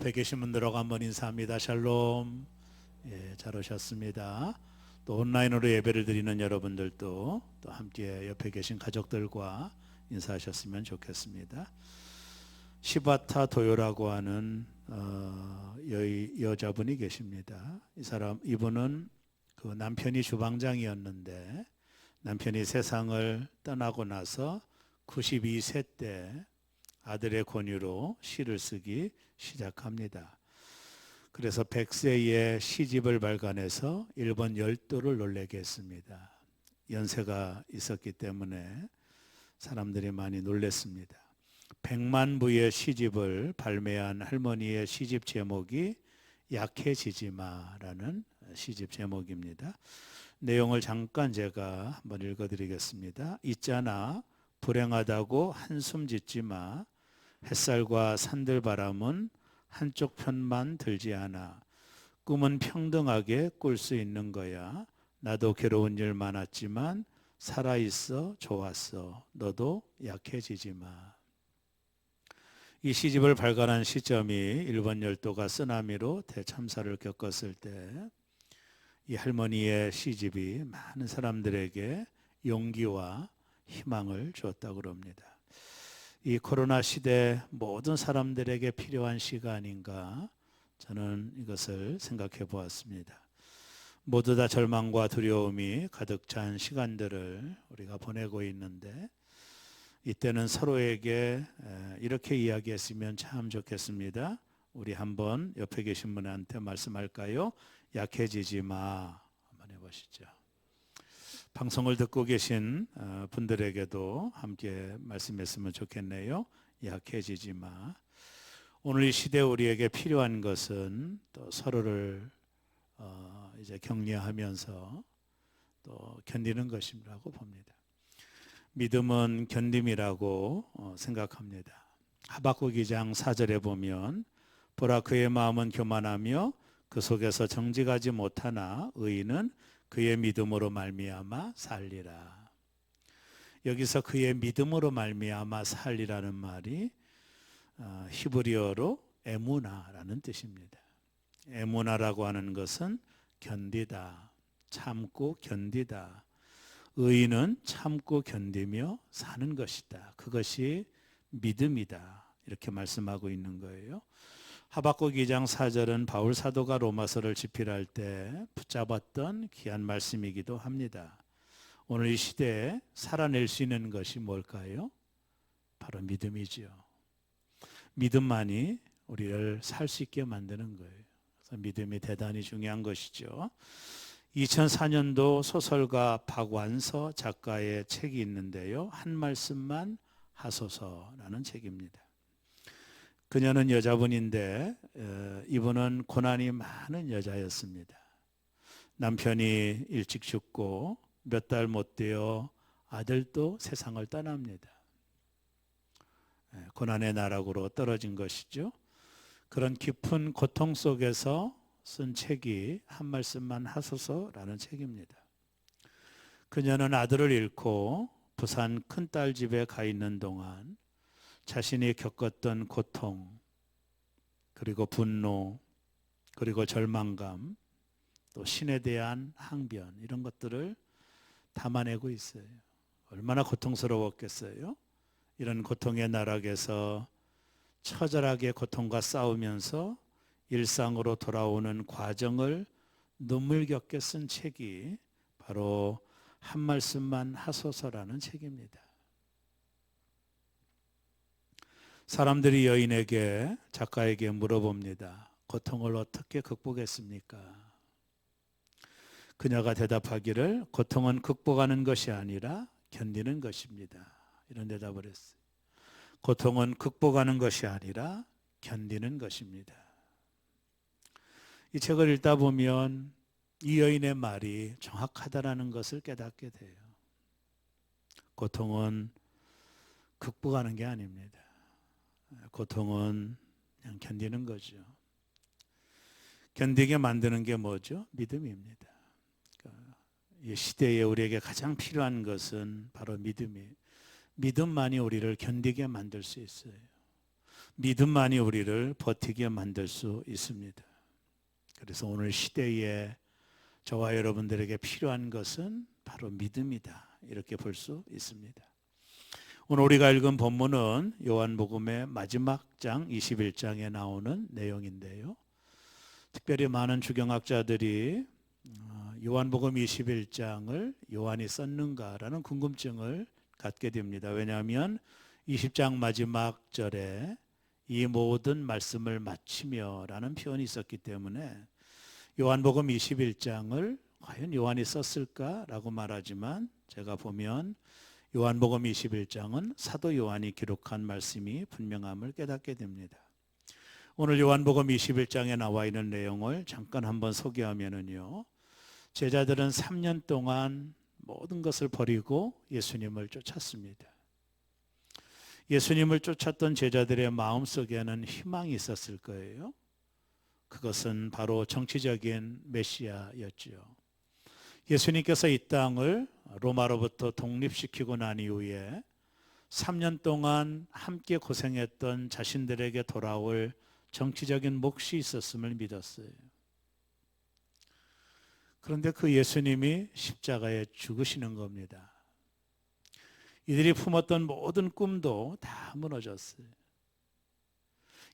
옆에 계신 분들하고 한번 인사합니다. 샬롬. 예, 잘 오셨습니다. 또 온라인으로 예배를 드리는 여러분들도 또 함께 옆에 계신 가족들과 인사하셨으면 좋겠습니다. 시바타 도요라고 하는 여자분이 계십니다. 이분은 그 남편이 주방장이었는데 남편이 세상을 떠나고 나서 92세 때 아들의 권유로 시를 쓰기 시작합니다. 그래서 100세에 시집을 발간해서 일본 열도를 놀래게 했습니다. 연세가 있었기 때문에 사람들이 많이 놀랬습니다. 100만 부의 시집을 발매한 할머니의 시집 제목이 약해지지마라는 시집 제목입니다. 내용을 잠깐 제가 한번 읽어드리겠습니다. 있잖아 불행하다고 한숨 짓지 마. 햇살과 산들바람은 한쪽 편만 들지 않아. 꿈은 평등하게 꿀 수 있는 거야. 나도 괴로운 일 많았지만 살아있어 좋았어. 너도 약해지지 마. 이 시집을 발간한 시점이 일본 열도가 쓰나미로 대참사를 겪었을 때 이 할머니의 시집이 많은 사람들에게 용기와 희망을 주었다고 합니다. 이 코로나 시대 모든 사람들에게 필요한 시가 아닌가 저는 이것을 생각해 보았습니다. 모두 다 절망과 두려움이 가득 찬 시간들을 우리가 보내고 있는데 이때는 서로에게 이렇게 이야기했으면 참 좋겠습니다. 우리 한번 옆에 계신 분한테 말씀할까요? 약해지지 마. 한번 해보시죠. 방송을 듣고 계신 분들에게도 함께 말씀했으면 좋겠네요. 약해지지 마. 오늘 이 시대 우리에게 필요한 것은 또 서로를 이제 격려하면서 또 견디는 것이라고 봅니다. 믿음은 견딤이라고 생각합니다. 하박국 2장 4절에 보면 보라 그의 마음은 교만하며 그 속에서 정직하지 못하나 의인은 그의 믿음으로 말미암아 살리라. 여기서 그의 믿음으로 말미암아 살리라는 말이 히브리어로 에무나라는 뜻입니다. 에무나라고 하는 것은 견디다, 참고 견디다. 의인은 참고 견디며 사는 것이다. 그것이 믿음이다. 이렇게 말씀하고 있는 거예요. 하박국 2장 4절은 바울 사도가 로마서를 집필할 때 붙잡았던 귀한 말씀이기도 합니다. 오늘 이 시대에 살아낼 수 있는 것이 뭘까요? 바로 믿음이죠. 믿음만이 우리를 살 수 있게 만드는 거예요. 그래서 믿음이 대단히 중요한 것이죠. 2004년도 소설가 박완서 작가의 책이 있는데요. 한 말씀만 하소서라는 책입니다. 그녀는 여자분인데 이분은 고난이 많은 여자였습니다. 남편이 일찍 죽고 몇 달 못 되어 아들도 세상을 떠납니다. 고난의 나락으로 떨어진 것이죠. 그런 깊은 고통 속에서 쓴 책이 한 말씀만 하소서라는 책입니다. 그녀는 아들을 잃고 부산 큰딸 집에 가 있는 동안 자신이 겪었던 고통, 그리고 분노, 그리고 절망감, 또 신에 대한 항변 이런 것들을 담아내고 있어요. 얼마나 고통스러웠겠어요? 이런 고통의 나락에서 처절하게 고통과 싸우면서 일상으로 돌아오는 과정을 눈물겹게 쓴 책이 바로 한 말씀만 하소서라는 책입니다. 사람들이 여인에게 작가에게 물어봅니다. 고통을 어떻게 극복했습니까? 그녀가 대답하기를 고통은 극복하는 것이 아니라 견디는 것입니다. 이런 대답을 했어요. 고통은 극복하는 것이 아니라 견디는 것입니다. 이 책을 읽다 보면 이 여인의 말이 정확하다는 것을 깨닫게 돼요. 고통은 극복하는 게 아닙니다. 고통은 그냥 견디는 거죠. 견디게 만드는 게 뭐죠? 믿음입니다. 그러니까 이 시대에 우리에게 가장 필요한 것은 바로 믿음이에요. 믿음만이 우리를 견디게 만들 수 있어요. 믿음만이 우리를 버티게 만들 수 있습니다. 그래서 오늘 시대에 저와 여러분들에게 필요한 것은 바로 믿음이다, 이렇게 볼 수 있습니다. 오늘 우리가 읽은 본문은 요한복음의 마지막 장 21장에 나오는 내용인데요. 특별히 많은 주경학자들이 요한복음 21장을 요한이 썼는가라는 궁금증을 갖게 됩니다. 왜냐하면 20장 마지막 절에 이 모든 말씀을 마치며 라는 표현이 있었기 때문에 요한복음 21장을 과연 요한이 썼을까라고 말하지만, 제가 보면 요한복음 21장은 사도 요한이 기록한 말씀이 분명함을 깨닫게 됩니다. 오늘 요한복음 21장에 나와 있는 내용을 잠깐 한번 소개하면요, 제자들은 3년 동안 모든 것을 버리고 예수님을 쫓았습니다. 예수님을 쫓았던 제자들의 마음속에는 희망이 있었을 거예요. 그것은 바로 정치적인 메시아였죠. 예수님께서 이 땅을 로마로부터 독립시키고 난 이후에 3년 동안 함께 고생했던 자신들에게 돌아올 정치적인 몫이 있었음을 믿었어요. 그런데 그 예수님이 십자가에 죽으시는 겁니다. 이들이 품었던 모든 꿈도 다 무너졌어요.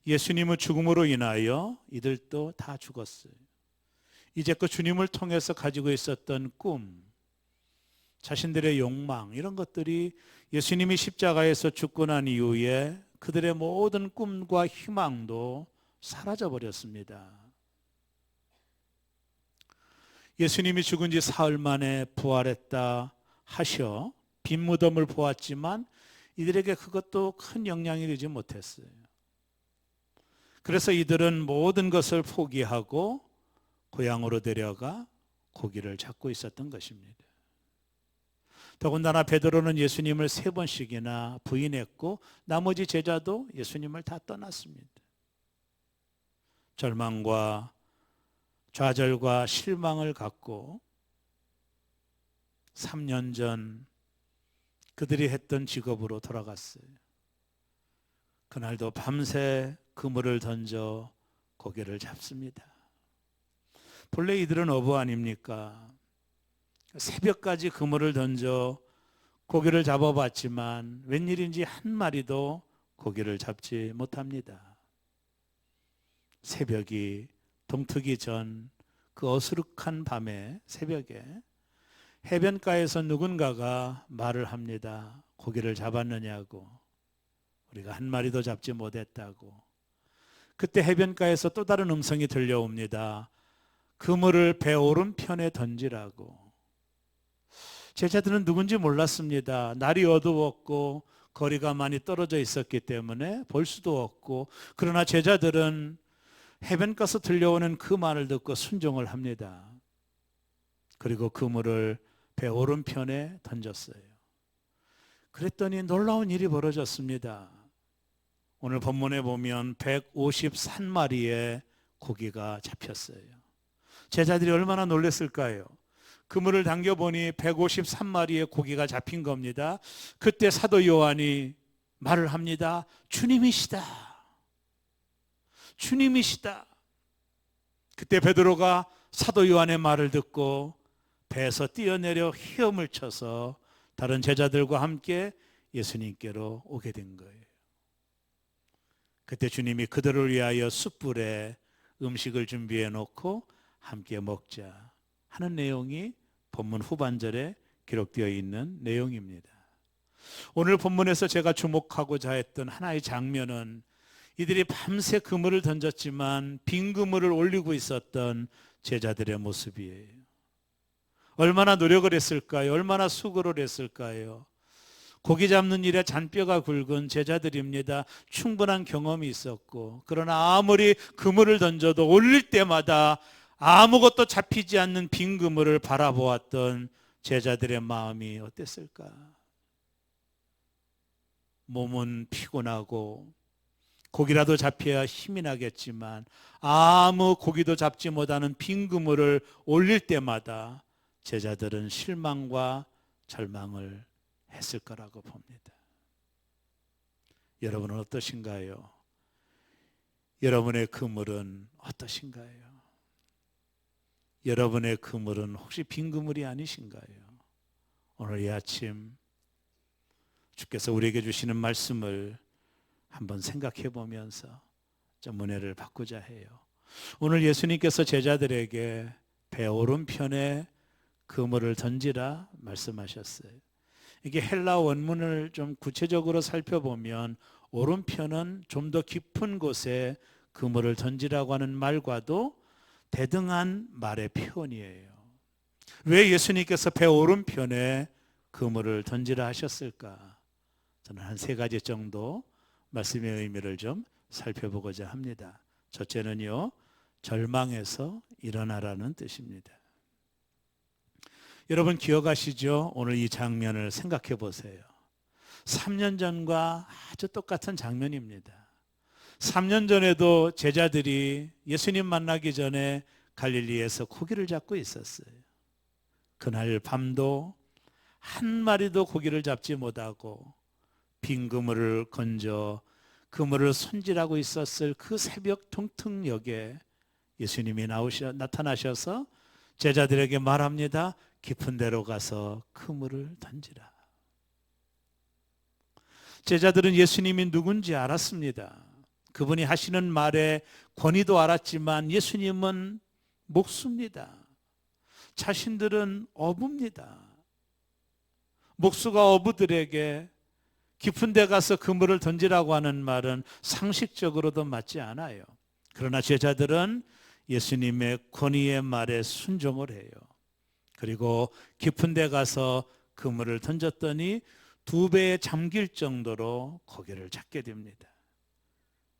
예수님의 죽음으로 인하여 이들도 다 죽었어요. 이제껏 주님을 통해서 가지고 있었던 꿈, 자신들의 욕망, 이런 것들이 예수님이 십자가에서 죽고 난 이후에 그들의 모든 꿈과 희망도 사라져 버렸습니다. 예수님이 죽은 지 사흘 만에 부활했다 하셔 빈 무덤을 보았지만 이들에게 그것도 큰 영향이 되지 못했어요. 그래서 이들은 모든 것을 포기하고 고향으로 데려가 고기를 잡고 있었던 것입니다. 더군다나 베드로는 예수님을 3번씩이나 부인했고 나머지 제자도 예수님을 다 떠났습니다. 절망과 좌절과 실망을 갖고 3년 전 그들이 했던 직업으로 돌아갔어요. 그날도 밤새 그물을 던져 고기를 잡습니다. 본래 이들은 어부 아닙니까? 새벽까지 그물을 던져 고기를 잡아봤지만 웬일인지 한 마리도 고기를 잡지 못합니다. 새벽이 동트기 전 그 어수룩한 밤에 새벽에 해변가에서 누군가가 말을 합니다. 고기를 잡았느냐고. 우리가 한 마리도 잡지 못했다고. 그때 해변가에서 또 다른 음성이 들려옵니다. 그물을 배 오른편에 던지라고. 제자들은 누군지 몰랐습니다. 날이 어두웠고 거리가 많이 떨어져 있었기 때문에 볼 수도 없고, 그러나 제자들은 해변가에서 들려오는 그 말을 듣고 순종을 합니다. 그리고 그물을 배 오른편에 던졌어요. 그랬더니 놀라운 일이 벌어졌습니다. 오늘 본문에 보면 153마리의 고기가 잡혔어요. 제자들이 얼마나 놀랐을까요? 그물을 당겨보니 153마리의 고기가 잡힌 겁니다. 그때 사도 요한이 말을 합니다. 주님이시다. 주님이시다. 그때 베드로가 사도 요한의 말을 듣고 배에서 뛰어내려 헤엄을 쳐서 다른 제자들과 함께 예수님께로 오게 된 거예요. 그때 주님이 그들을 위하여 숯불에 음식을 준비해 놓고 함께 먹자 하는 내용이 본문 후반절에 기록되어 있는 내용입니다. 오늘 본문에서 제가 주목하고자 했던 하나의 장면은 이들이 밤새 그물을 던졌지만 빈 그물을 올리고 있었던 제자들의 모습이에요. 얼마나 노력을 했을까요? 얼마나 수고를 했을까요? 고기 잡는 일에 잔뼈가 굵은 제자들입니다. 충분한 경험이 있었고, 그러나 아무리 그물을 던져도 올릴 때마다 아무것도 잡히지 않는 빈 그물을 바라보았던 제자들의 마음이 어땠을까? 몸은 피곤하고 고기라도 잡혀야 힘이 나겠지만 아무 고기도 잡지 못하는 빈 그물을 올릴 때마다 제자들은 실망과 절망을 했을 거라고 봅니다. 여러분은 어떠신가요? 여러분의 그물은 어떠신가요? 여러분의 그물은 혹시 빈 그물이 아니신가요? 오늘 이 아침 주께서 우리에게 주시는 말씀을 한번 생각해 보면서 좀 은혜를 받고자 해요. 오늘 예수님께서 제자들에게 배 오른편에 그물을 던지라 말씀하셨어요. 이게 헬라 원문을 좀 구체적으로 살펴보면 오른편은 좀 더 깊은 곳에 그물을 던지라고 하는 말과도 대등한 말의 표현이에요. 왜 예수님께서 배 오른편에 그물을 던지라 하셨을까? 저는 한 세 가지 정도 말씀의 의미를 좀 살펴보고자 합니다. 첫째는요, 절망에서 일어나라는 뜻입니다. 여러분 기억하시죠? 오늘 이 장면을 생각해 보세요. 3년 전과 아주 똑같은 장면입니다. 3년 전에도 제자들이 예수님 만나기 전에 갈릴리에서 고기를 잡고 있었어요. 그날 밤도 한 마리도 고기를 잡지 못하고 빈 그물을 건져 그물을 손질하고 있었을 그 새벽 통통역에 예수님이 나타나셔서 제자들에게 말합니다. 깊은 데로 가서 그물을 던지라. 제자들은 예수님이 누군지 알았습니다. 그분이 하시는 말에 권위도 알았지만 예수님은 목수입니다. 자신들은 어부입니다. 목수가 어부들에게 깊은 데 가서 그물을 던지라고 하는 말은 상식적으로도 맞지 않아요. 그러나 제자들은 예수님의 권위의 말에 순종을 해요. 그리고 깊은 데 가서 그물을 던졌더니 2배에 잠길 정도로 고기를 잡게 됩니다.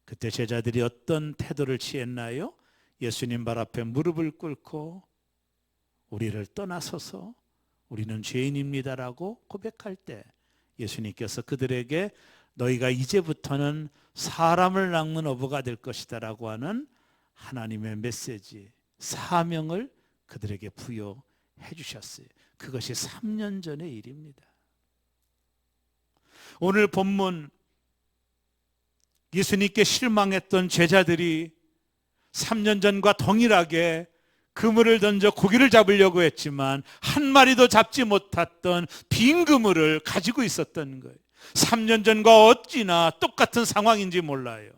그때 제자들이 어떤 태도를 취했나요? 예수님 발 앞에 무릎을 꿇고 우리를 떠나소서 우리는 죄인입니다라고 고백할 때 예수님께서 그들에게 너희가 이제부터는 사람을 낚는 어부가 될 것이다라고 하는 하나님의 메시지, 사명을 그들에게 부여해 주셨어요. 그것이 3년 전의 일입니다. 오늘 본문 예수님께 실망했던 제자들이 3년 전과 동일하게 그물을 던져 고기를 잡으려고 했지만 한 마리도 잡지 못했던 빈 그물을 가지고 있었던 거예요. 3년 전과 어찌나 똑같은 상황인지 몰라요.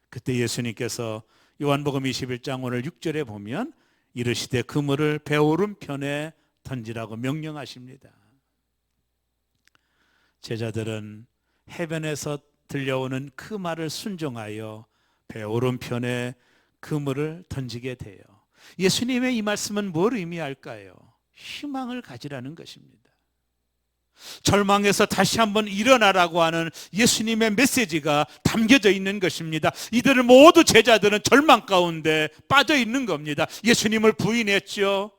그때 예수님께서 요한복음 21장 오늘 6절에 보면 이르시되 그물을 배 오른편에 던지라고 명령하십니다. 제자들은 해변에서 들려오는 그 말을 순종하여 배 오른편에 그물을 던지게 돼요. 예수님의 이 말씀은 뭘 의미할까요? 희망을 가지라는 것입니다. 절망에서 다시 한번 일어나라고 하는 예수님의 메시지가 담겨져 있는 것입니다. 이들은 모두 제자들은 절망 가운데 빠져 있는 겁니다. 예수님을 부인했죠.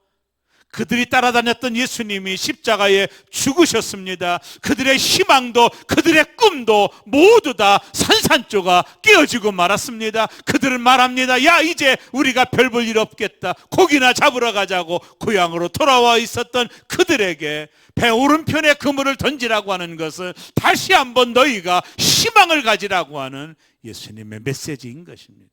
그들이 따라다녔던 예수님이 십자가에 죽으셨습니다. 그들의 희망도 그들의 꿈도 모두 다 산산조가 깨어지고 말았습니다. 그들은 말합니다. 야, 이제 우리가 별 볼 일 없겠다. 고기나 잡으러 가자고 고향으로 돌아와 있었던 그들에게 배 오른편에 그물을 던지라고 하는 것은 다시 한번 너희가 희망을 가지라고 하는 예수님의 메시지인 것입니다.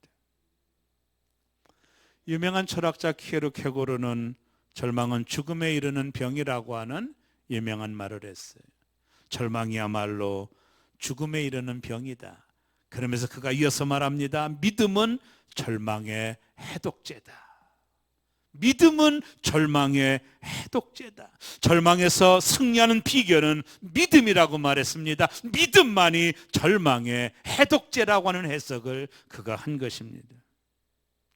유명한 철학자 키에르케고르는 절망은 죽음에 이르는 병이라고 하는 유명한 말을 했어요. 절망이야말로 죽음에 이르는 병이다. 그러면서 그가 이어서 말합니다. 믿음은 절망의 해독제다. 믿음은 절망의 해독제다. 절망에서 승리하는 비결은 믿음이라고 말했습니다. 믿음만이 절망의 해독제라고 하는 해석을 그가 한 것입니다.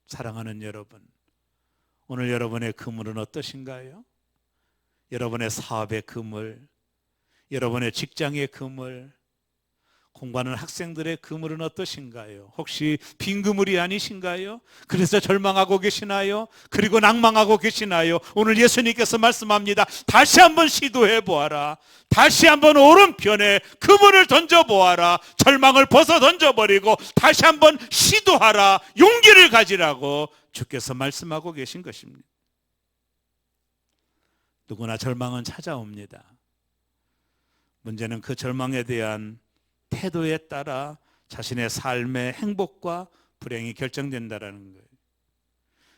사랑하는 여러분, 오늘 여러분의 그물은 어떠신가요? 여러분의 사업의 그물, 여러분의 직장의 그물, 공부하는 학생들의 그물은 어떠신가요? 혹시 빈 그물이 아니신가요? 그래서 절망하고 계시나요? 그리고 낭망하고 계시나요? 오늘 예수님께서 말씀합니다. 다시 한번 시도해 보아라. 다시 한번 오른편에 그물을 던져 보아라. 절망을 벗어 던져버리고 다시 한번 시도하라. 용기를 가지라고 주께서 말씀하고 계신 것입니다. 누구나 절망은 찾아옵니다. 문제는 그 절망에 대한 태도에 따라 자신의 삶의 행복과 불행이 결정된다라는 거예요.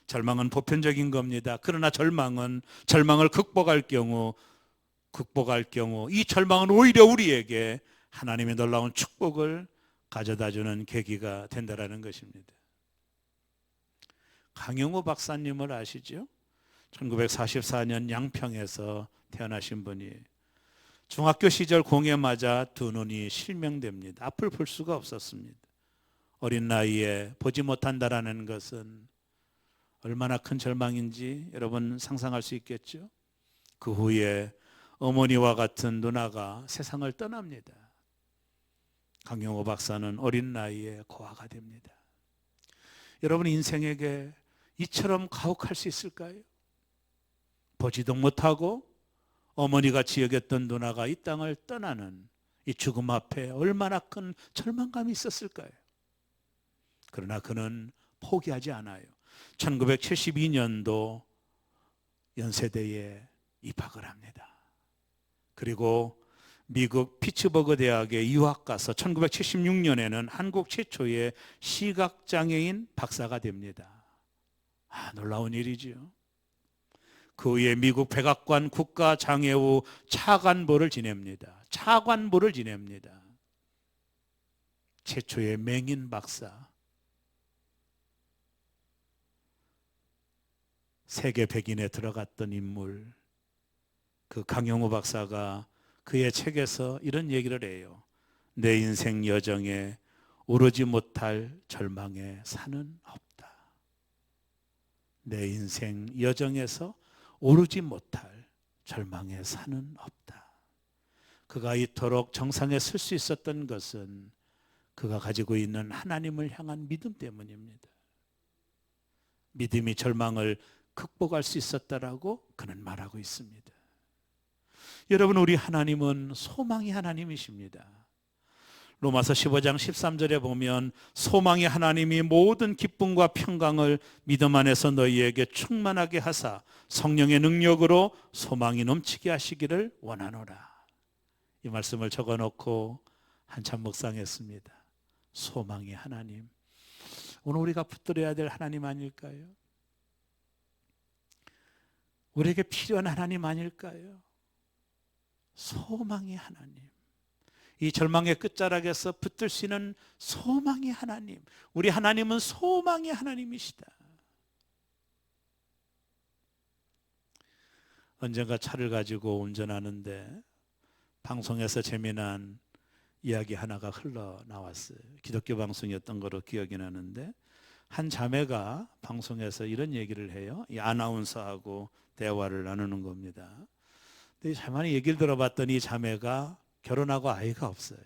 절망은 보편적인 겁니다. 그러나 절망을 극복할 경우 이 절망은 오히려 우리에게 하나님의 놀라운 축복을 가져다주는 계기가 된다라는 것입니다. 강영호 박사님을 아시죠? 1944년 양평에서 태어나신 분이에요. 중학교 시절 공에 맞아 두 눈이 실명됩니다. 앞을 볼 수가 없었습니다. 어린 나이에 보지 못한다라는 것은 얼마나 큰 절망인지 여러분 상상할 수 있겠죠? 그 후에 어머니와 같은 누나가 세상을 떠납니다. 강영호 박사는 어린 나이에 고아가 됩니다. 여러분 인생에게 이처럼 가혹할 수 있을까요? 보지도 못하고 어머니가 지역했던 누나가 이 땅을 떠나는 이 죽음 앞에 얼마나 큰 절망감이 있었을까요? 그러나 그는 포기하지 않아요. 1972년도 연세대에 입학을 합니다. 그리고 미국 피츠버그 대학에 유학 가서 1976년에는 한국 최초의 시각장애인 박사가 됩니다. 놀라운 일이죠. 그 후에 미국 백악관 국가장애우 차관보를 지냅니다. 최초의 맹인 박사. 세계 100인에 들어갔던 인물. 그 강영호 박사가 그의 책에서 이런 얘기를 해요. 내 인생 여정에 오르지 못할 절망의 산은 없다. 내 인생 여정에서 오르지 못할 절망의 산은 없다. 그가 이토록 정상에 설 수 있었던 것은 그가 가지고 있는 하나님을 향한 믿음 때문입니다. 믿음이 절망을 극복할 수 있었다라고 그는 말하고 있습니다. 여러분, 우리 하나님은 소망의 하나님이십니다. 로마서 15장 13절에 보면 소망의 하나님이 모든 기쁨과 평강을 믿음 안에서 너희에게 충만하게 하사 성령의 능력으로 소망이 넘치게 하시기를 원하노라. 이 말씀을 적어놓고 한참 묵상했습니다. 소망의 하나님. 오늘 우리가 붙들어야 될 하나님 아닐까요? 우리에게 필요한 하나님 아닐까요? 소망의 하나님. 이 절망의 끝자락에서 붙들 수 있는 소망의 하나님. 우리 하나님은 소망의 하나님이시다. 언젠가 차를 가지고 운전하는데 방송에서 재미난 이야기 하나가 흘러나왔어요. 기독교 방송이었던 거로 기억이 나는데 한 자매가 방송에서 이런 얘기를 해요. 이 아나운서하고 대화를 나누는 겁니다. 근데 자매의 얘기를 들어봤더니 자매가 결혼하고 아이가 없어요.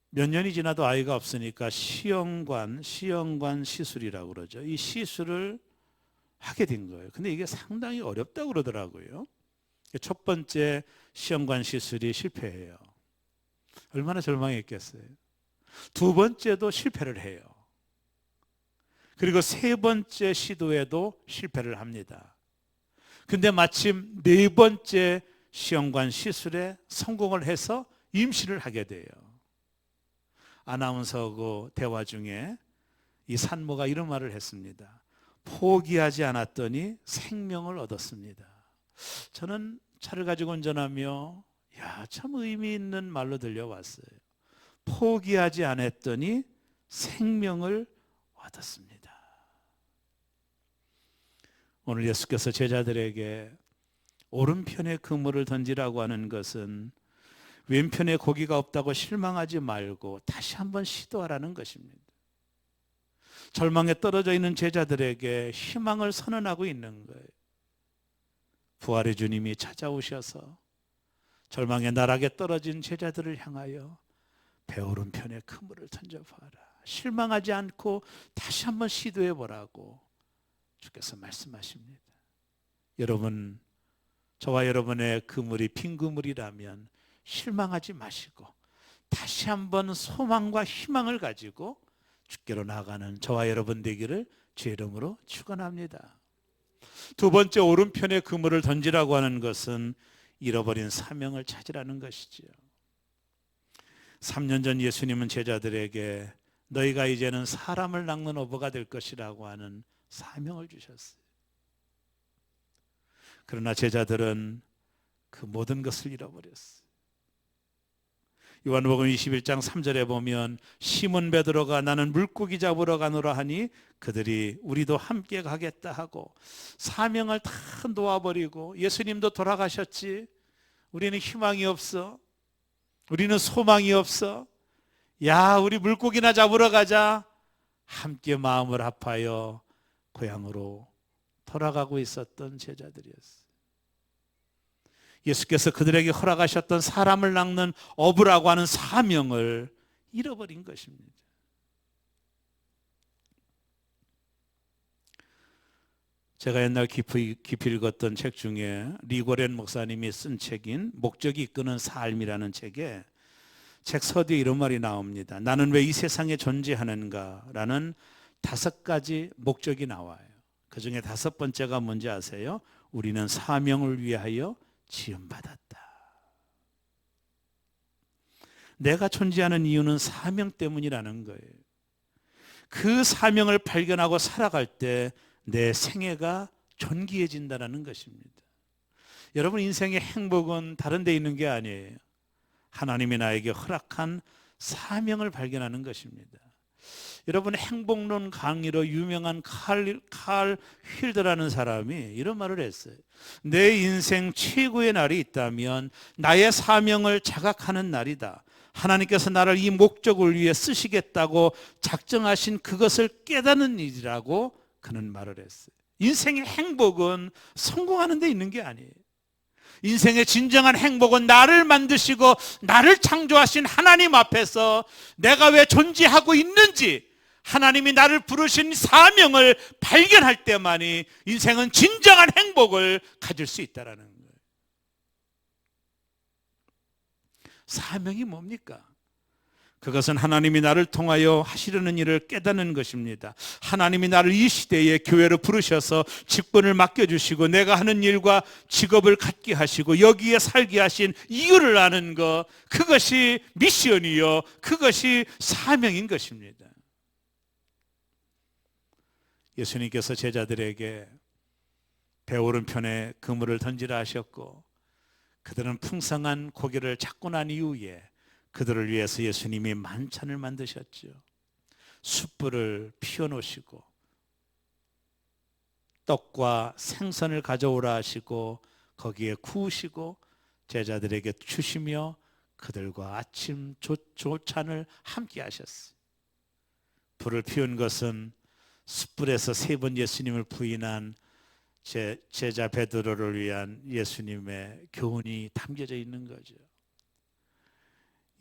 몇 년이 지나도 아이가 없으니까 시험관 시술이라고 그러죠. 이 시술을 하게 된 거예요. 근데 이게 상당히 어렵다고 그러더라고요. 첫 번째 시험관 시술이 실패해요. 얼마나 절망했겠어요. 두 번째도 실패를 해요. 그리고 세 번째 시도에도 실패를 합니다. 근데 마침 네 번째 시험관 시술에 성공을 해서 임신을 하게 돼요. 아나운서하고 대화 중에 이 산모가 이런 말을 했습니다. 포기하지 않았더니 생명을 얻었습니다. 저는 차를 가지고 운전하며 참 의미 있는 말로 들려왔어요. 포기하지 않았더니 생명을 얻었습니다. 오늘 예수께서 제자들에게 오른편에 그물을 던지라고 하는 것은 왼편에 고기가 없다고 실망하지 말고 다시 한번 시도하라는 것입니다. 절망에 떨어져 있는 제자들에게 희망을 선언하고 있는 거예요. 부활의 주님이 찾아오셔서 절망의 나락에 떨어진 제자들을 향하여 배 오른편에 그물을 던져봐라. 실망하지 않고 다시 한번 시도해보라고 주께서 말씀하십니다. 여러분, 저와 여러분의 그물이 빈 그물이라면 실망하지 마시고 다시 한번 소망과 희망을 가지고 주께로 나아가는 저와 여러분 되기를 주의 이름으로 축원합니다. 두 번째 오른편에 그물을 던지라고 하는 것은 잃어버린 사명을 찾으라는 것이지요. 3년 전 예수님은 제자들에게 너희가 이제는 사람을 낚는 어부가 될 것이라고 하는 사명을 주셨어요. 그러나 제자들은 그 모든 것을 잃어버렸어요. 요한복음 21장 3절에 보면 시몬 베드로가 나는 물고기 잡으러 가노라 하니 그들이 우리도 함께 가겠다 하고 사명을 다 놓아버리고 예수님도 돌아가셨지, 우리는 희망이 없어, 우리는 소망이 없어, 야 우리 물고기나 잡으러 가자, 함께 마음을 합하여 고향으로 돌아가고 있었던 제자들이었어요. 예수께서 그들에게 허락하셨던 사람을 낚는 어부라고 하는 사명을 잃어버린 것입니다. 제가 옛날 깊이 읽었던 책 중에 리고렌 목사님이 쓴 책인 목적이 이끄는 삶이라는 책에 책 서두에 이런 말이 나옵니다. 나는 왜 이 세상에 존재하는가 라는 5가지 목적이 나와요. 그 중에 5번째가 뭔지 아세요? 우리는 사명을 위하여 지음받았다. 내가 존재하는 이유는 사명 때문이라는 거예요. 그 사명을 발견하고 살아갈 때 내 생애가 존귀해진다는 것입니다. 여러분, 인생의 행복은 다른 데 있는 게 아니에요. 하나님이 나에게 허락한 사명을 발견하는 것입니다. 여러분, 행복론 강의로 유명한 칼 휠드라는 사람이 이런 말을 했어요. 내 인생 최고의 날이 있다면 나의 사명을 자각하는 날이다. 하나님께서 나를 이 목적을 위해 쓰시겠다고 작정하신 그것을 깨닫는 일이라고 그는 말을 했어요. 인생의 행복은 성공하는 데 있는 게 아니에요. 인생의 진정한 행복은 나를 만드시고 나를 창조하신 하나님 앞에서 내가 왜 존재하고 있는지, 하나님이 나를 부르신 사명을 발견할 때만이 인생은 진정한 행복을 가질 수 있다는 거예요. 사명이 뭡니까? 그것은 하나님이 나를 통하여 하시려는 일을 깨닫는 것입니다. 하나님이 나를 이 시대에 교회로 부르셔서 직분을 맡겨주시고 내가 하는 일과 직업을 갖게 하시고 여기에 살게 하신 이유를 아는 것, 그것이 미션이요, 그것이 사명인 것입니다. 예수님께서 제자들에게 배 오른편에 그물을 던지라 하셨고 그들은 풍성한 고기를 잡고 난 이후에 그들을 위해서 예수님이 만찬을 만드셨죠. 숯불을 피워놓으시고 떡과 생선을 가져오라 하시고 거기에 구우시고 제자들에게 주시며 그들과 아침 조찬을 함께 하셨어요. 불을 피운 것은 숯불에서 3번 예수님을 부인한 제자 베드로를 위한 예수님의 교훈이 담겨져 있는 거죠.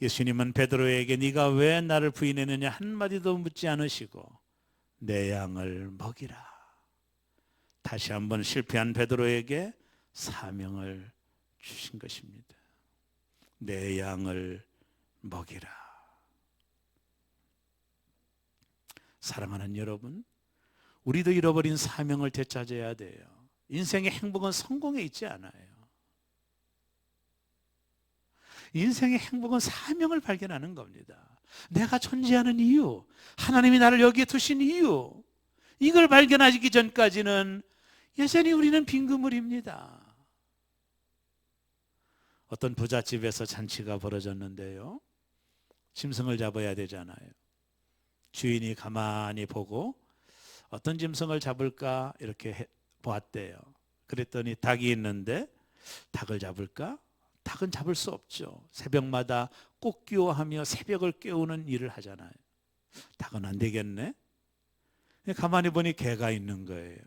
예수님은 베드로에게 네가 왜 나를 부인했느냐 한마디도 묻지 않으시고 내 양을 먹이라. 다시 한번 실패한 베드로에게 사명을 주신 것입니다. 내 양을 먹이라. 사랑하는 여러분, 우리도 잃어버린 사명을 되찾아야 돼요. 인생의 행복은 성공에 있지 않아요. 인생의 행복은 사명을 발견하는 겁니다. 내가 존재하는 이유, 하나님이 나를 여기에 두신 이유, 이걸 발견하기 전까지는 여전히 우리는 빈 그물입니다. 어떤 부잣집에서 잔치가 벌어졌는데요, 짐승을 잡아야 되잖아요. 주인이 가만히 보고 어떤 짐승을 잡을까 이렇게 보았대요. 그랬더니 닭이 있는데 닭을 잡을까? 닭은 잡을 수 없죠. 새벽마다 꽃기워하며 새벽을 깨우는 일을 하잖아요. 닭은 안 되겠네. 가만히 보니 개가 있는 거예요.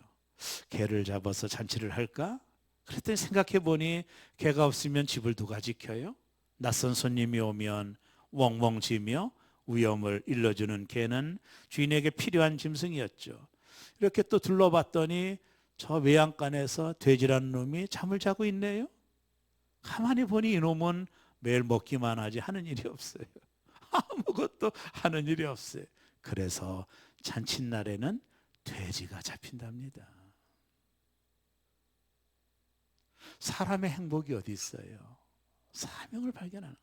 개를 잡아서 잔치를 할까? 그랬더니 생각해 보니 개가 없으면 집을 누가 지켜요? 낯선 손님이 오면 웡웡 지며 위험을 일러주는 개는 주인에게 필요한 짐승이었죠. 이렇게 또 둘러봤더니 저 외양간에서 돼지라는 놈이 잠을 자고 있네요. 가만히 보니 이놈은 매일 먹기만 하지 하는 일이 없어요. 아무것도 하는 일이 없어요. 그래서 잔칫날에는 돼지가 잡힌답니다. 사람의 행복이 어디 있어요? 사명을 발견하는.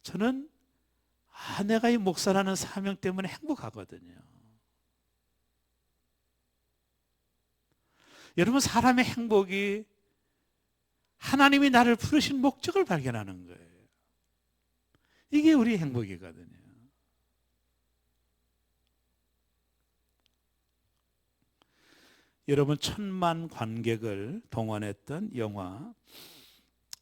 저는 내가 이 목사라는 사명 때문에 행복하거든요. 여러분, 사람의 행복이 하나님이 나를 부르신 목적을 발견하는 거예요. 이게 우리의 행복이거든요. 여러분, 1000만 관객을 동원했던 영화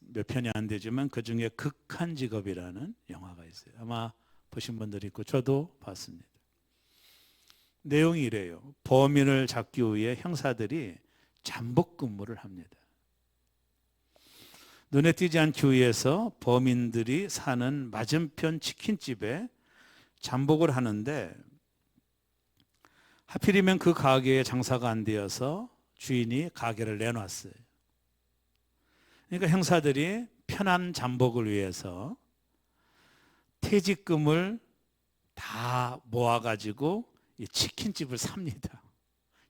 몇 편이 안 되지만 그 중에 극한 직업이라는 영화가 있어요. 아마 보신 분들이 있고 저도 봤습니다. 내용이 이래요. 범인을 잡기 위해 형사들이 잠복 근무를 합니다. 눈에 띄지 않기 위해서 범인들이 사는 맞은편 치킨집에 잠복을 하는데 하필이면 그 가게에 장사가 안 되어서 주인이 가게를 내놨어요. 그러니까 형사들이 편한 잠복을 위해서 퇴직금을 다 모아가지고 이 치킨집을 삽니다.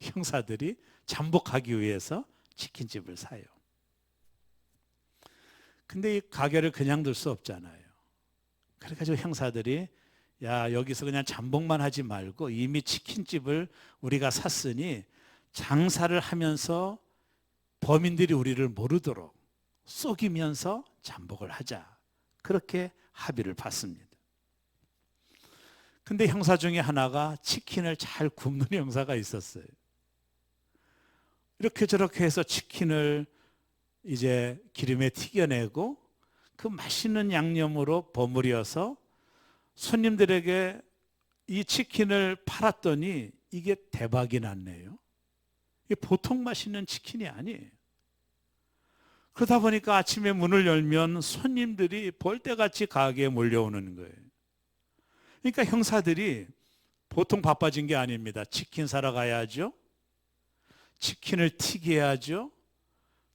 형사들이 잠복하기 위해서 치킨집을 사요. 근데 이 가게를 그냥 둘 수 없잖아요. 그래가지고 형사들이 야, 여기서 그냥 잠복만 하지 말고 이미 치킨집을 우리가 샀으니 장사를 하면서 범인들이 우리를 모르도록 속이면서 잠복을 하자. 그렇게 합의를 받습니다. 근데 형사 중에 하나가 치킨을 잘 굽는 형사가 있었어요. 이렇게 저렇게 해서 치킨을 이제 기름에 튀겨내고 그 맛있는 양념으로 버무려서 손님들에게 이 치킨을 팔았더니 이게 대박이 났네요. 이게 보통 맛있는 치킨이 아니에요. 그러다 보니까 아침에 문을 열면 손님들이 벌떼같이 가게에 몰려오는 거예요. 그러니까 형사들이 보통 바빠진 게 아닙니다. 치킨 사러 가야죠. 치킨을 튀겨야죠.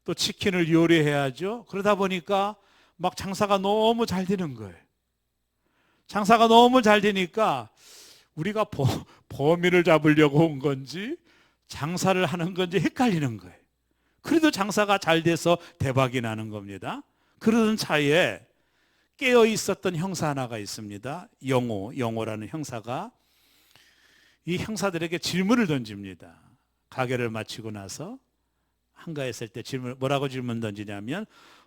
또 치킨을 요리해야죠. 그러다 보니까 막 장사가 너무 잘 되는 거예요. 장사가 너무 잘 되니까 우리가 범인을 잡으려고 온 건지 장사를 하는 건지 헷갈리는 거예요. 그래도 장사가 잘 돼서 대박이 나는 겁니다. 그러던 차에 깨어 있었던 형사 하나가 있습니다. 영호라는 형사가 이 형사들에게 질문을 던집니다. 가게를 마치고 나서 한가했을 때 뭐라고 질문 던지냐면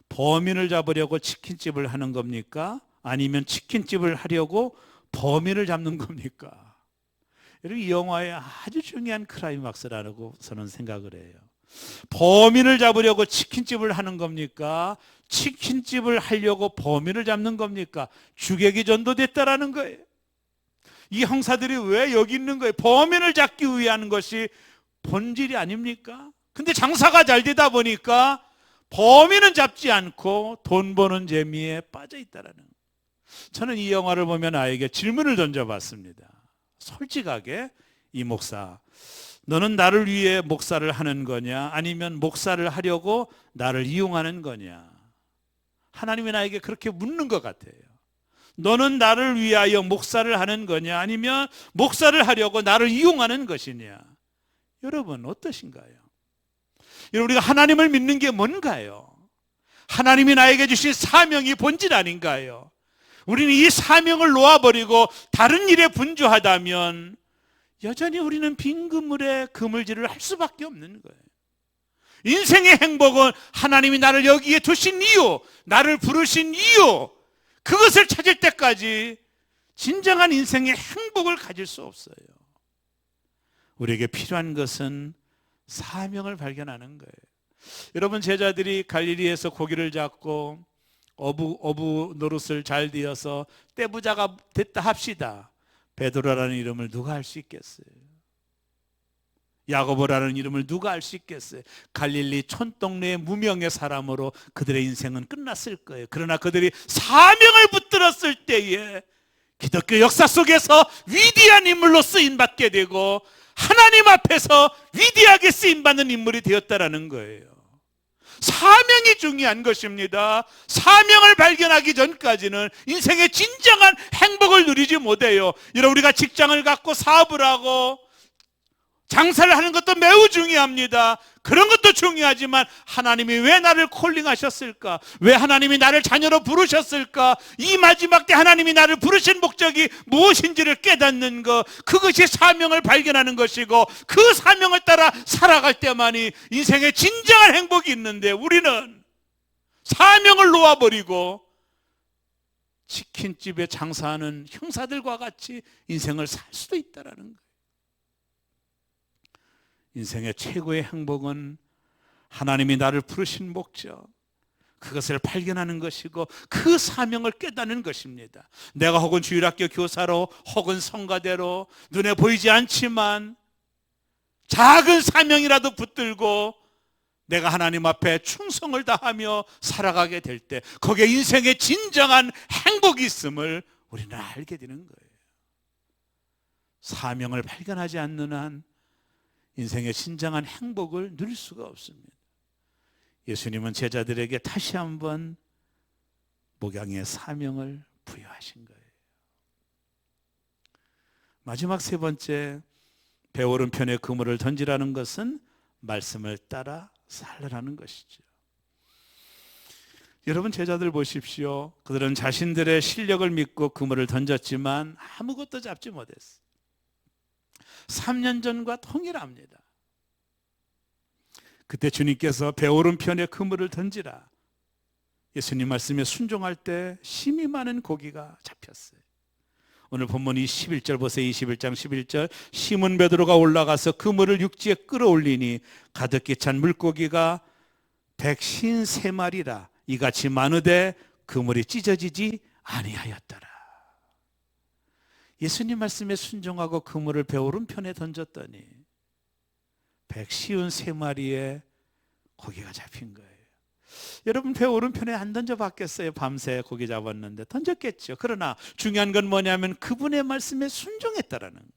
범인을 잡으려고 치킨집을 하는 겁니까? 아니면 치킨집을 하려고 범인을 잡는 겁니까? 이 영화의 아주 중요한 클라이막스라고 저는 생각을 해요. 범인을 잡으려고 치킨집을 하는 겁니까? 치킨집을 하려고 범인을 잡는 겁니까? 주객이 전도됐다라는 거예요. 이 형사들이 왜 여기 있는 거예요? 범인을 잡기 위한 것이 본질이 아닙니까? 근데 장사가 잘 되다 보니까 범인은 잡지 않고 돈 버는 재미에 빠져 있다라는 거예요. 저는 이 영화를 보면 아이에게 질문을 던져봤습니다. 솔직하게, 이 목사, 너는 나를 위해 목사를 하는 거냐? 아니면 목사를 하려고 나를 이용하는 거냐? 하나님이 나에게 그렇게 묻는 것 같아요. 너는 나를 위하여 목사를 하는 거냐? 아니면 목사를 하려고 나를 이용하는 것이냐? 여러분, 어떠신가요? 여러분, 우리가 하나님을 믿는 게 뭔가요? 하나님이 나에게 주신 사명이 본질 아닌가요? 우리는 이 사명을 놓아버리고 다른 일에 분주하다면 여전히 우리는 빈 그물에 그물질을 할 수밖에 없는 거예요. 인생의 행복은 하나님이 나를 여기에 두신 이유, 나를 부르신 이유, 그것을 찾을 때까지 진정한 인생의 행복을 가질 수 없어요. 우리에게 필요한 것은 사명을 발견하는 거예요. 여러분, 제자들이 갈릴리에서 고기를 잡고 어부 노릇을 잘 되어서 떼부자가 됐다 합시다. 베드로라는 이름을 누가 알 수 있겠어요? 야고보라는 이름을 누가 알 수 있겠어요? 갈릴리 촌동네의 무명의 사람으로 그들의 인생은 끝났을 거예요. 그러나 그들이 사명을 붙들었을 때에 기독교 역사 속에서 위대한 인물로 쓰임받게 되고 하나님 앞에서 위대하게 쓰임받는 인물이 되었다라는 거예요. 사명이 중요한 것입니다. 사명을 발견하기 전까지는 인생의 진정한 행복을 누리지 못해요. 여러분, 우리가 직장을 갖고 사업을 하고 장사를 하는 것도 매우 중요합니다. 그런 것도 중요하지만 하나님이 왜 나를 콜링하셨을까? 왜 하나님이 나를 자녀로 부르셨을까? 이 마지막 때 하나님이 나를 부르신 목적이 무엇인지를 깨닫는 것, 그것이 사명을 발견하는 것이고, 그 사명을 따라 살아갈 때만이 인생의 진정한 행복이 있는데, 우리는 사명을 놓아버리고 치킨집에 장사하는 형사들과 같이 인생을 살 수도 있다는 거예요. 인생의 최고의 행복은 하나님이 나를 부르신 목적, 그것을 발견하는 것이고 그 사명을 깨닫는 것입니다. 내가 혹은 주일학교 교사로 혹은 성가대로 눈에 보이지 않지만 작은 사명이라도 붙들고 내가 하나님 앞에 충성을 다하며 살아가게 될 때 거기에 인생의 진정한 행복이 있음을 우리는 알게 되는 거예요. 사명을 발견하지 않는 한 인생의 진정한 행복을 누릴 수가 없습니다. 예수님은 제자들에게 다시 한번 목양의 사명을 부여하신 거예요. 마지막 세 번째, 배 오른편에 그물을 던지라는 것은 말씀을 따라 살라는 것이죠. 여러분, 제자들 보십시오. 그들은 자신들의 실력을 믿고 그물을 던졌지만 아무것도 잡지 못했어요. 3년 전과 동일합니다. 그때 주님께서 배 오른편에 그물을 던지라, 예수님 말씀에 순종할 때 심히 많은 고기가 잡혔어요. 오늘 본문 21절 보세요. 21장 11절, 시몬 베드로가 올라가서 그물을 육지에 끌어올리니 가득히 찬 물고기가 153마리라. 이같이 많으되 그물이 찢어지지 아니하였더라. 예수님 말씀에 순종하고 그물을 배 오른편에 던졌더니 153마리의 고기가 잡힌 거예요. 여러분, 배 오른편에 안 던져봤겠어요? 밤새 고기 잡았는데 던졌겠죠. 그러나 중요한 건 뭐냐면 그분의 말씀에 순종했다라는 거예요.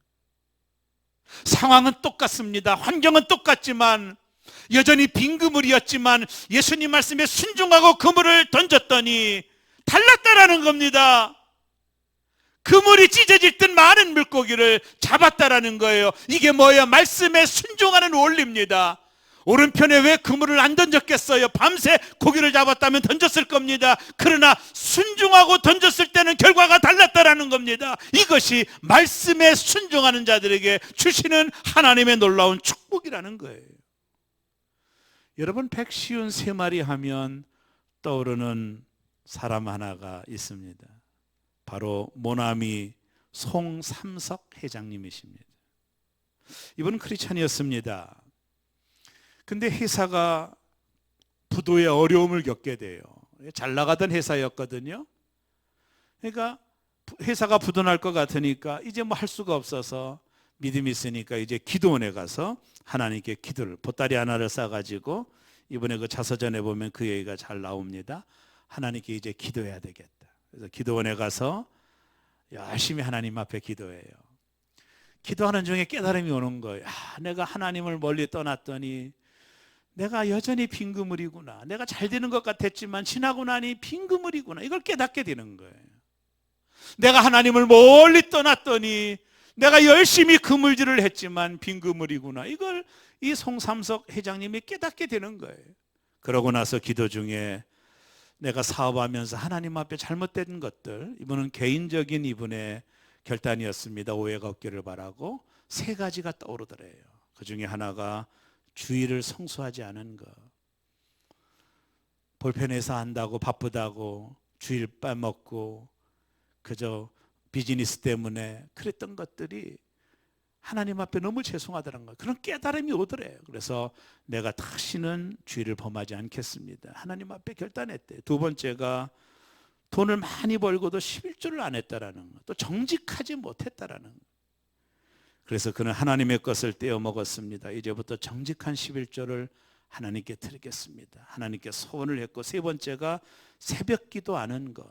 상황은 똑같습니다. 환경은 똑같지만 여전히 빈 그물이었지만 예수님 말씀에 순종하고 그물을 던졌더니 달랐다라는 겁니다. 그물이 찢어질 듯 많은 물고기를 잡았다라는 거예요. 이게 뭐예요? 말씀에 순종하는 원리입니다. 오른편에 왜 그물을 안 던졌겠어요? 밤새 고기를 잡았다면 던졌을 겁니다. 그러나 순종하고 던졌을 때는 결과가 달랐다라는 겁니다. 이것이 말씀에 순종하는 자들에게 주시는 하나님의 놀라운 축복이라는 거예요. 여러분, 153마리 하면 떠오르는 사람 하나가 있습니다. 바로 모나미 송삼석 회장님이십니다. 이분은 크리스찬이었습니다. 근데 회사가 부도의 어려움을 겪게 돼요. 잘 나가던 회사였거든요. 그러니까 회사가 부도날 것 같으니까 이제 뭐 할 수가 없어서 믿음이 있으니까 이제 기도원에 가서 하나님께 기도를, 보따리 하나를 싸가지고, 이번에 그 자서전에 보면 그 얘기가 잘 나옵니다. 하나님께 이제 기도해야 되겠다. 그래서 기도원에 가서 열심히 하나님 앞에 기도해요. 기도하는 중에 깨달음이 오는 거예요. 내가 하나님을 멀리 떠났더니 내가 여전히 빈 그물이구나. 내가 잘 되는 것 같았지만 지나고 나니 빈 그물이구나. 이걸 깨닫게 되는 거예요. 내가 하나님을 멀리 떠났더니 내가 열심히 그물질을 했지만 빈 그물이구나. 이걸 이 송삼석 회장님이 깨닫게 되는 거예요. 그러고 나서 기도 중에 내가 사업하면서 하나님 앞에 잘못된 것들, 이분은 개인적인 이분의 결단이었습니다. 오해가 없기를 바라고 3가지가 떠오르더래요. 그 중에 하나가 주일을 성수하지 않은 것. 볼펜에서 한다고 바쁘다고 주일 빼먹고 그저 비즈니스 때문에 그랬던 것들이 하나님 앞에 너무 죄송하다는 거예요. 그런 깨달음이 오더래요. 그래서 내가 다시는 주일을 범하지 않겠습니다. 하나님 앞에 결단했대요. 2번째가 돈을 많이 벌고도 11조를 안 했다라는 거, 또 정직하지 못했다라는 거. 그래서 그는 하나님의 것을 떼어 먹었습니다. 이제부터 정직한 11조를 하나님께 드리겠습니다. 하나님께 소원을 했고, 3번째가 새벽 기도 안 한 것.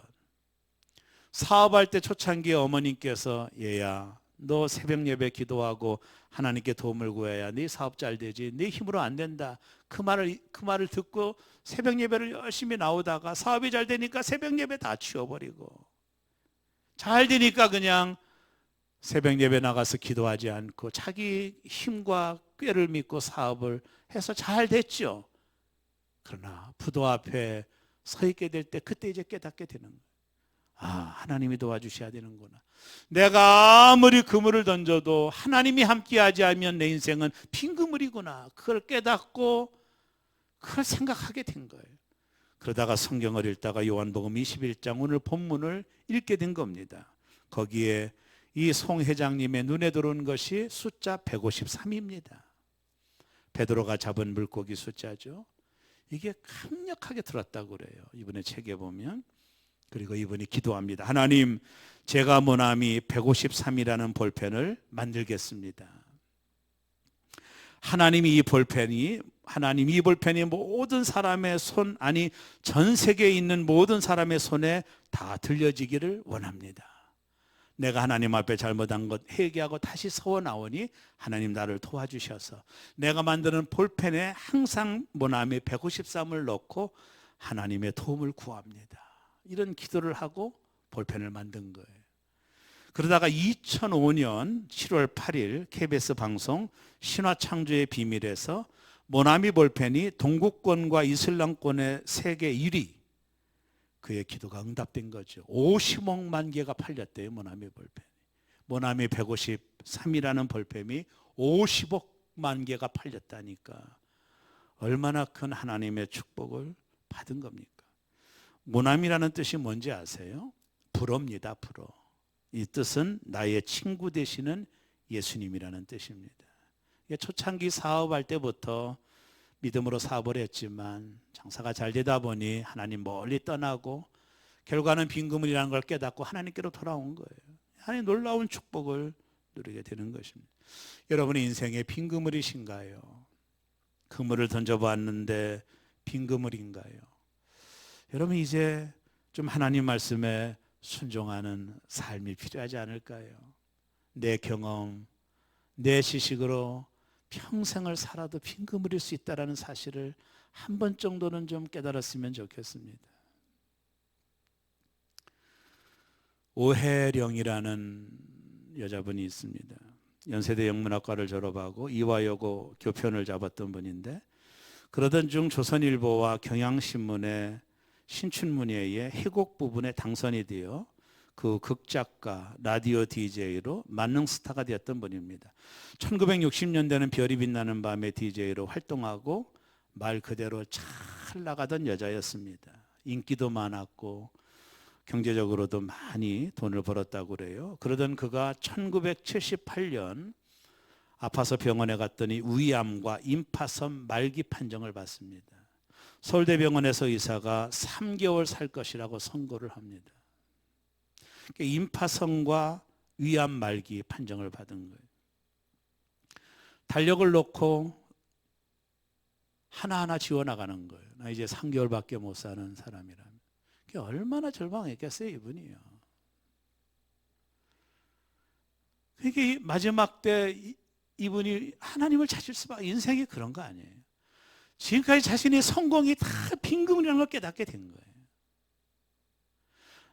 사업할 때 초창기에 어머님께서 얘야, 너 새벽 예배 기도하고 하나님께 도움을 구해야 네 사업 잘 되지, 네 힘으로 안 된다. 그 말을 듣고 새벽 예배를 열심히 나오다가 사업이 잘 되니까 새벽 예배 다 치워버리고, 잘 되니까 그냥 새벽 예배 나가서 기도하지 않고 자기 힘과 꾀를 믿고 사업을 해서 잘 됐죠. 그러나 부도 앞에 서 있게 될 때 그때 이제 깨닫게 되는 거예요. 아, 하나님이 도와주셔야 되는구나. 내가 아무리 그물을 던져도 하나님이 함께하지 않으면 내 인생은 빈 그물이구나. 그걸 깨닫고 그걸 생각하게 된 거예요. 그러다가 성경을 읽다가 요한복음 21장 오늘 본문을 읽게 된 겁니다. 거기에 이 송 회장님의 눈에 들어온 것이 숫자 153입니다. 베드로가 잡은 물고기 숫자죠. 이게 강력하게 들었다고 그래요. 이번에 책에 보면. 그리고 이분이 기도합니다. 하나님, 제가 모나미 153이라는 볼펜을 만들겠습니다. 하나님이 이 볼펜이 모든 사람의 손, 아니 전 세계에 있는 모든 사람의 손에 다 들려지기를 원합니다. 내가 하나님 앞에 잘못한 것 회개하고 다시 서워 나오니 하나님 나를 도와주셔서 내가 만드는 볼펜에 항상 모나미 153을 넣고 하나님의 도움을 구합니다. 이런 기도를 하고 볼펜을 만든 거예요. 그러다가 2005년 7월 8일 KBS 방송 신화창조의 비밀에서 모나미 볼펜이 동구권과 이슬람권의 세계 1위, 그의 기도가 응답된 거죠. 50억만 개가 팔렸대요. 모나미 볼펜이. 모나미 153이라는 볼펜이 50억만 개가 팔렸다니까 얼마나 큰 하나님의 축복을 받은 겁니까? 모나미라는 뜻이 뭔지 아세요? 불어입니다. 불어. 이 뜻은 나의 친구 되시는 예수님이라는 뜻입니다. 초창기 사업할 때부터 믿음으로 사업을 했지만 장사가 잘 되다 보니 하나님 멀리 떠나고 결과는 빈그물이라는 걸 깨닫고 하나님께로 돌아온 거예요. 하나님 놀라운 축복을 누리게 되는 것입니다. 여러분의 인생에 빈그물이신가요? 그물을 던져봤는데 빈그물인가요? 여러분 이제 좀 하나님 말씀에 순종하는 삶이 필요하지 않을까요? 내 경험, 내 지식으로 평생을 살아도 빈그물일 수 있다는 사실을 한 번 정도는 좀 깨달았으면 좋겠습니다. 오혜령이라는 여자분이 있습니다. 연세대 영문학과를 졸업하고 이화여고 교편을 잡았던 분인데 그러던 중 조선일보와 경향신문의 신춘문예의 희곡 부분에 당선이 되어 그 극작가, 라디오 DJ로 만능 스타가 되었던 분입니다. 1960년대는 별이 빛나는 밤의 DJ로 활동하고 말 그대로 잘 나가던 여자였습니다. 인기도 많았고 경제적으로도 많이 돈을 벌었다고 그래요. 그러던 그가 1978년 아파서 병원에 갔더니 위암과 임파선 말기 판정을 받습니다. 서울대병원에서 의사가 3개월 살 것이라고 선고를 합니다. 임파선과 위암 말기 판정을 받은 거예요. 달력을 놓고 하나하나 지워나가는 거예요. 나 이제 3개월밖에 못 사는 사람이라면. 얼마나 절망했겠어요, 이분이요. 그게 마지막 때 이분이 하나님을 찾을 수밖에, 인생이 그런 거 아니에요. 지금까지 자신의 성공이 다 빈금이라는 걸 깨닫게 된 거예요.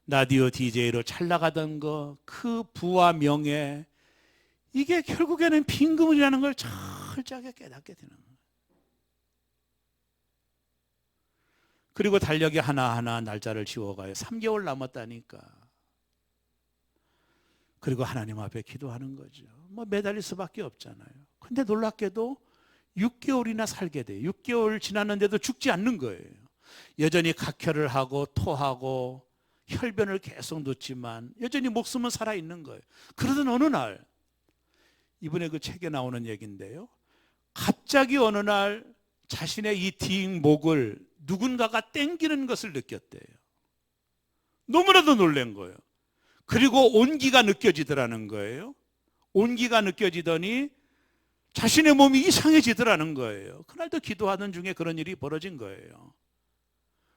라디오 DJ로 잘 나가던 거, 그 부와 명예, 이게 결국에는 빈금이라는 걸 철저하게 깨닫게 되는 거예요. 그리고 달력이 하나하나 날짜를 지워가요. 3개월 남았다니까. 그리고 하나님 앞에 기도하는 거죠. 매달릴 수밖에 없잖아요. 근데 놀랍게도 6개월이나 살게 돼요. 6개월 지났는데도 죽지 않는 거예요. 여전히 각혈을 하고 토하고 혈변을 계속 놓지만 여전히 목숨은 살아있는 거예요. 그러던 어느 날, 이번에 그 책에 나오는 얘기인데요, 갑자기 어느 날 자신의 이 뒷목을 누군가가 땡기는 것을 느꼈대요. 너무나도 놀란 거예요. 그리고 온기가 느껴지더라는 거예요. 온기가 느껴지더니 자신의 몸이 이상해지더라는 거예요. 그날도 기도하던 중에 그런 일이 벌어진 거예요.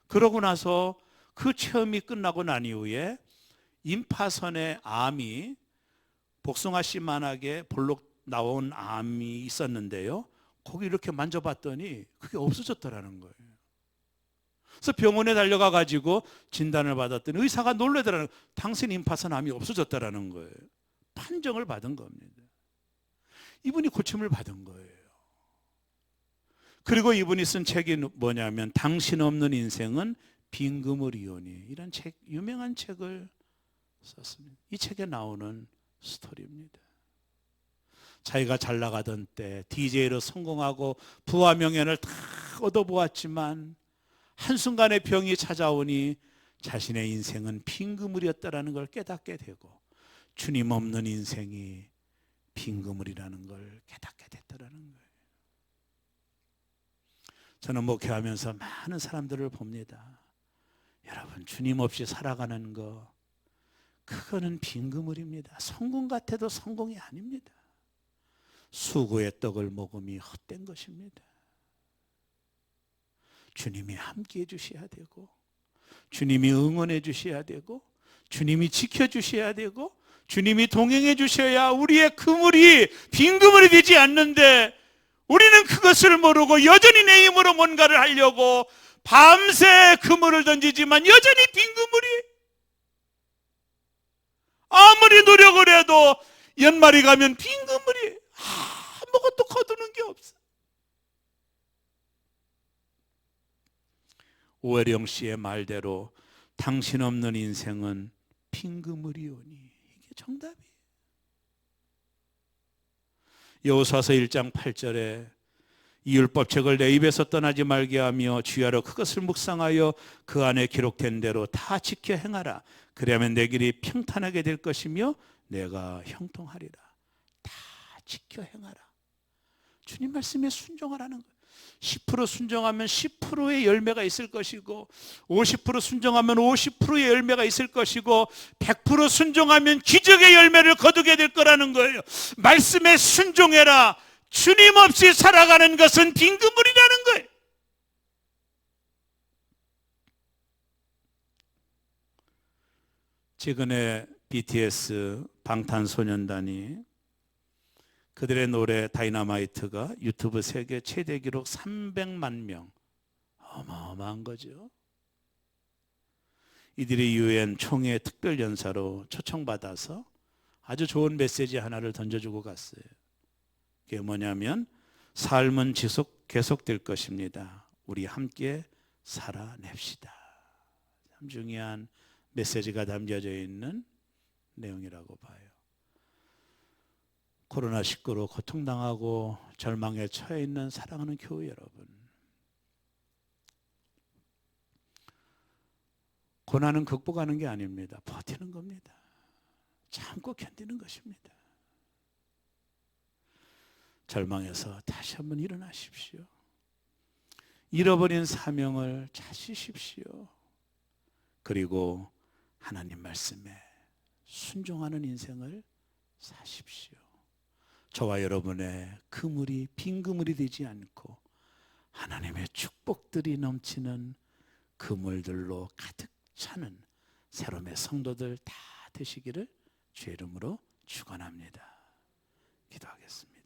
그러고 나서 그 체험이 끝나고 난 이후에 임파선의 암이 복숭아 씨만하게 볼록 나온 암이 있었는데요, 거기 이렇게 만져봤더니 그게 없어졌더라는 거예요. 그래서 병원에 달려가 가지고 진단을 받았더니 의사가 놀라더라는 거예요. 당신 임파선 암이 없어졌다라는 거예요. 판정을 받은 겁니다. 이분이 고침을 받은 거예요. 그리고 이분이 쓴 책이 뭐냐면 당신 없는 인생은 빈그물이오니, 이런 책, 유명한 책을 썼습니다. 이 책에 나오는 스토리입니다. 자기가 잘 나가던 때 DJ로 성공하고 부와 명예를 다 얻어보았지만 한순간에 병이 찾아오니 자신의 인생은 빈그물이었다라는 걸 깨닫게 되고 주님 없는 인생이 빈그물이라는 걸 깨닫게 됐다라는 거예요. 저는 목회하면서 많은 사람들을 봅니다. 여러분, 주님 없이 살아가는 거, 그거는 빈그물입니다. 성공 같아도 성공이 아닙니다. 수고의 떡을 먹음이 헛된 것입니다. 주님이 함께해 주셔야 되고, 주님이 응원해 주셔야 되고, 주님이 지켜주셔야 되고, 주님이 동행해 주셔야 우리의 그물이 빈그물이 되지 않는데, 우리는 그것을 모르고 여전히 내 힘으로 뭔가를 하려고 밤새 그물을 던지지만 여전히 빈그물이, 아무리 노력을 해도 연말이 가면 빈그물이, 아무것도 거두는 게 없어. 오해령 씨의 말대로 당신 없는 인생은 빈그물이오니, 이게 정답이에요. 여호수아서 1장 8절에 이 율법책을 내 입에서 떠나지 말게 하며 주야로 그것을 묵상하여 그 안에 기록된 대로 다 지켜 행하라. 그리하면 내 길이 평탄하게 될 것이며 내가 형통하리라. 다 지켜 행하라. 주님 말씀에 순종하라는 거예요. 10% 순종하면 10%의 열매가 있을 것이고, 50% 순종하면 50%의 열매가 있을 것이고, 100% 순종하면 기적의 열매를 거두게 될 거라는 거예요. 말씀에 순종해라. 주님 없이 살아가는 것은 빈그물이라는 거예요. 최근에 BTS 방탄소년단이 그들의 노래 다이너마이트가 유튜브 세계 최대 기록 300만 명, 어마어마한 거죠. 이들이 UN 총회 특별연사로 초청받아서 아주 좋은 메시지 하나를 던져주고 갔어요. 그게 뭐냐면 삶은 계속될 것입니다. 우리 함께 살아냅시다. 참 중요한 메시지가 담겨져 있는 내용이라고 봐요. 코로나19로 고통당하고 절망에 처해 있는 사랑하는 교회 여러분, 고난은 극복하는 게 아닙니다. 버티는 겁니다. 참고 견디는 것입니다. 절망에서 다시 한번 일어나십시오. 잃어버린 사명을 찾으십시오. 그리고 하나님 말씀에 순종하는 인생을 사십시오. 저와 여러분의 그물이 빈그물이 되지 않고 하나님의 축복들이 넘치는 그물들로 가득 차는 새롬의 성도들 다 되시기를 주의 이름으로 축원합니다. 기도하겠습니다.